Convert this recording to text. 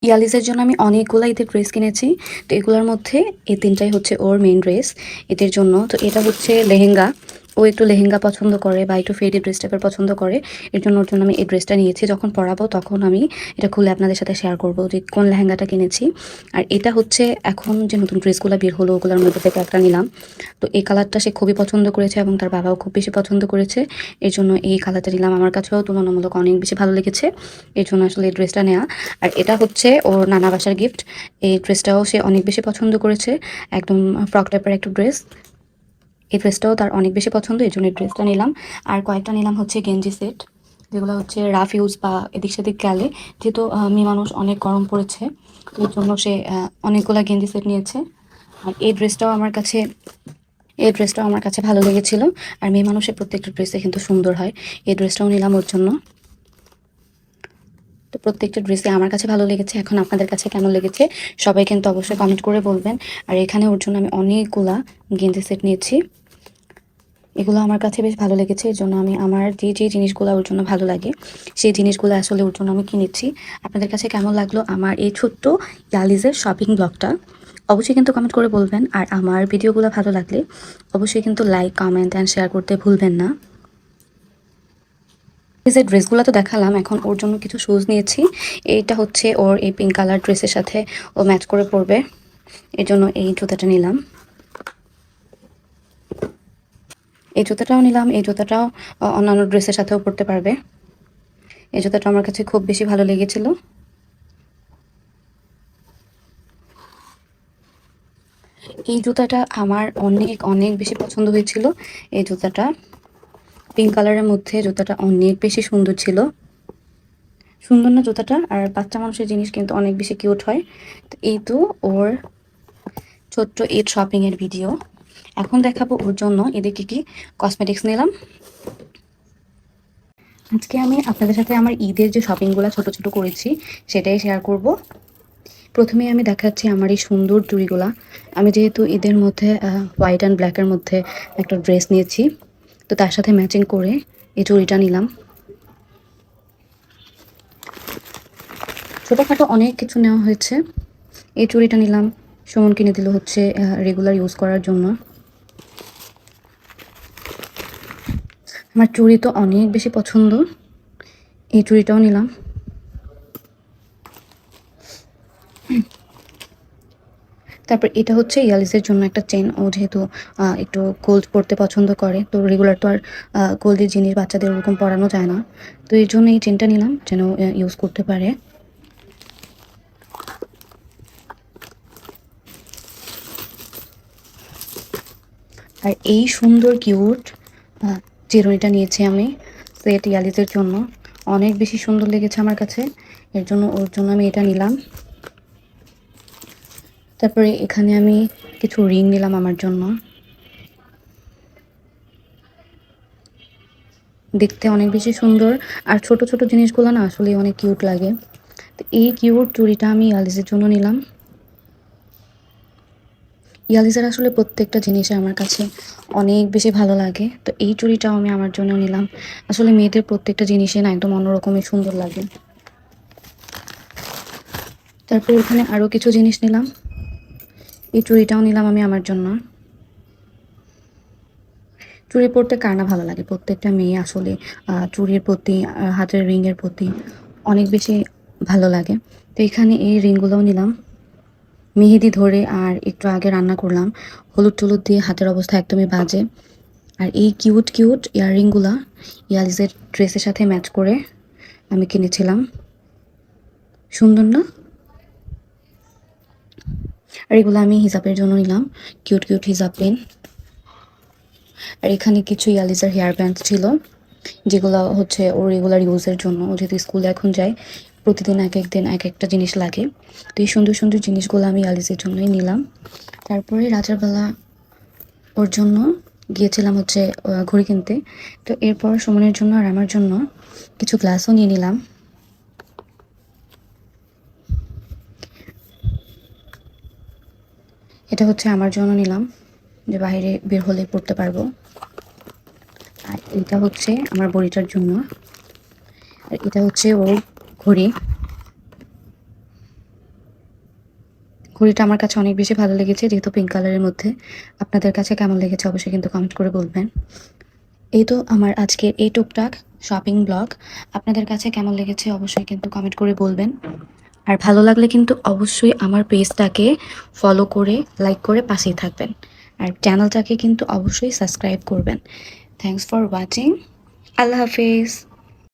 ইয়ালিজের জন্য আমি অনেকগুলা ঈদের ড্রেস কিনেছি। তো এগুলোর মধ্যে এই ৩ টাই হচ্ছে ওর মেইন ড্রেস ঈদের জন্য। তো এটা হচ্ছে লেহেঙ্গা। ও একটু লেহেঙ্গা পছন্দ করে বা একটু ফেডি ড্রেস টাইপের পছন্দ করে। ওর জন্য আমি এই ড্রেসটা নিয়েছি। যখন পরাবো তখন আমি এটা খুলে আপনাদের সাথে শেয়ার করব যে কোন লেহেঙ্গাটা কিনেছি। আর এটা হচ্ছে এখন যে নতুন ড্রেসগুলো বের হলো ওগুলোর মধ্যে থেকে একটা নিলাম। তো এই কালারটা সে খুবই পছন্দ করেছে এবং তার বাবাও খুব বেশি পছন্দ করেছে। এজন্য এই কালারটা নিলাম। আমার কাছেও তুলনামূলক অনেক বেশি ভালো লেগেছে। এজন্য আসলে এই ড্রেসটা নেয়া। আর এটা হচ্ছে ওর নানা বাসার গিফট। এই ড্রেসটাও সে অনেক বেশি পছন্দ করেছে। একদম ফ্রক টাইপের একটা ড্রেস। এই ড্রেসটাও তার অনেক বেশি পছন্দ। এজন্য এই ড্রেসটা নিলাম। আর কয়েকটা নিলাম হচ্ছে গেঞ্জি সেট। যেগুলো হচ্ছে রাফ ইউজ বা এদিক সেদিক গেলে, যেহেতু মেয়ে মানুষ অনেক গরম পড়েছে, তো এর জন্য সে অনেকগুলা গেঞ্জি সেট নিয়েছে। আর এই ড্রেসটাও আমার কাছে ভালো লেগেছিল। আর মেয়ে মানুষের প্রত্যেকটা ড্রেসে কিন্তু সুন্দর হয়। এই ড্রেসটাও নিলাম ওর জন্য। তো প্রত্যেকটা ড্রেসই আমার কাছে ভালো লেগেছে। এখন আপনাদের কাছে কেমন লেগেছে সবাই কিন্তু অবশ্যই কমেন্ট করে বলবেন। আর এখানে ওর জন্য আমি অনেকগুলা গেঞ্জি সেট নিয়েছি। এগুলো আমার কাছে বেশ ভালো লেগেছে। এর জন্য আমি আমার যে জিনিসগুলো ওর জন্য ভালো লাগে সেই জিনিসগুলো আসলে ওর জন্য আমি কিনেছি। আপনাদের কাছে কেমন লাগলো আমার এই ছোট্ট ইয়ালিজের শপিং ব্লগটা অবশ্যই কিন্তু কমেন্ট করে বলবেন। আর আমার ভিডিওগুলো ভালো লাগলে অবশ্যই কিন্তু লাইক, কমেন্ট অ্যান্ড শেয়ার করতে ভুলবেন না। এই যে ড্রেসগুলো তো দেখালাম, এখন ওর জন্য কিছু শুজ নিয়েছি। এইটা হচ্ছে ওর এই পিঙ্ক কালার ড্রেসের সাথে ও ম্যাচ করে পরবে। এর জন্য এই জুতাটা নিলাম। এই জুতাটাও নিলাম। এই জুতাটাও অন্যান্য ড্রেসের সাথেও পরতে পারবে। এই জুতাটা আমার কাছে খুব বেশি ভালো লেগেছিল। এই জুতাটা আমার অনেক অনেক বেশি পছন্দ হয়েছিল। এই জুতাটা পিঙ্ক কালারের মধ্যে জুতাটা অনেক বেশি সুন্দর ছিল। সুন্দর না জুতাটা? আর বাচ্চা মানুষের জিনিস কিন্তু অনেক বেশি কিউট হয়। তো এই তো ওর ছোট্ট ঈদ শপিং এর ভিডিও। এখন দেখাবো ওর জন্য এদিকে কি কসমেটিক্স নিলাম। আজকে আমি আপনাদের সাথে আমার ঈদের যে শপিংগুলো ছোট ছোট করেছি সেটাই শেয়ার করব। প্রথমেই আমি দেখাচ্ছি আমার এই সুন্দর চুড়িগুলা। আমি যেহেতু ঈদের মধ্যে হোয়াইট অ্যান্ড ব্ল্যাকের মধ্যে একটা ড্রেস নিয়েছি, তো তার সাথে ম্যাচিং করে এই চুড়িটা নিলাম। ছোটোখাটো অনেক কিছু নেওয়া হয়েছে। এই চুড়িটা নিলাম। সুমন কিনে দিল হচ্ছে রেগুলার ইউজ করার জন্য। আমার চুড়ি তো অনেক বেশি পছন্দ। এই চুড়িটাও নিলাম। তারপর এটা হচ্ছে ইয়ালিসের জন্য একটা চেন। ও যেহেতু একটু গোল্ড পরতে পছন্দ করে, তো রেগুলার তো আর গোল্ডের জিনিস বাচ্চাদের ওরকম পরানো যায় না। তো এই জন্য এই চেনটা নিলাম যেন ইউজ করতে পারে। আর এই সুন্দর কিউট চিরুনিটা নিয়েছি আমি সেট ইয়ালিসের জন্য। অনেক বেশি সুন্দর লেগেছে আমার কাছে। এর জন্য ওর জন্য আমি এটা নিলাম। তারপরে এখানে আমি কিছু রিং নিলাম আমার জন্য। দেখতে অনেক বেশি সুন্দর। আর ছোট ছোট জিনিসগুলো না আসলে অনেক কিউট লাগে। তো এই কিউট চুড়িটা আমি ইয়ালিসের জন্য নিলাম। ইয়ালিসের আসলে প্রত্যেকটা জিনিসই আমার কাছে অনেক বেশি ভালো লাগে। তো এই চুড়িটাও আমি আমার জন্য নিলাম। আসলে মেয়েদের প্রত্যেকটা জিনিসই না একদম অন্যরকমই সুন্দর লাগে। তারপর এখানে আরও কিছু জিনিস নিলাম। এই চুড়িটাও নিলাম আমি আমার জন্য। চুড়ি পরতে কার না ভালো লাগে? প্রত্যেকটা মেয়ে আসলে চুড়ির প্রতি, হাতের রিংয়ের প্রতি অনেক বেশি ভালো লাগে। তো এখানে এই রিংগুলোও নিলাম। মেহেদি ধরে আর একটু আগে রান্না করলাম। হলুদ টলুদ দিয়ে হাতের অবস্থা একদমই বাজে। আর এই কিউট কিউট ইয়াররিংগুলা ইয়ালিসের ড্রেসের সাথে ম্যাচ করে আমি কিনেছিলাম। সুন্দর না? আর এগুলো আমি হিজাবের জন্য নিলাম। কিউট কিউট হিজাব পেন। আর এখানে কিছু ইয়ালিসের হেয়ার ব্যান্ড ছিল, যেগুলো হচ্ছে ওর রেগুলার ইউজের জন্য। ও যেহেতু স্কুলে এখন যায়, প্রতিদিন এক এক দিন এক একটা জিনিস লাগে। তো এই সুন্দর সুন্দর জিনিসগুলো আমি ইয়ালিসের জন্যই নিলাম। তারপরে রাতের বেলা ওর জন্য গিয়েছিলাম হচ্ছে ঘড়ি কিনতে। তো এরপর সুমনের জন্য আর আমার জন্য কিছু গ্লাসও নিয়ে নিলাম। এটা হচ্ছে আমার জন্য নিলাম, যে বাইরে বের হলে পড়তে পারবো। আর এটা হচ্ছে আমার বড়িটার জন্য। আর এটা হচ্ছে ওর ঘড়ি। ঘড়িটা আমার কাছে অনেক বেশি ভালো লেগেছে, যেহেতু পিঙ্ক কালারের মধ্যে। আপনাদের কাছে কেমন লেগেছে অবশ্যই কিন্তু কমেন্ট করে বলবেন। এই তো আমার আজকের এই টুকটাক শপিং ব্লগ। আপনাদের কাছে কেমন লেগেছে অবশ্যই কিন্তু কমেন্ট করে বলবেন। আর ভালো লাগলে কিন্তু অবশ্যই আমার পেজটাকে ফলো করে, লাইক করে পাশেই থাকবেন। আর চ্যানেলটাকে কিন্তু অবশ্যই সাবস্ক্রাইব করবেন। Thanks for watching. Allah Hafiz.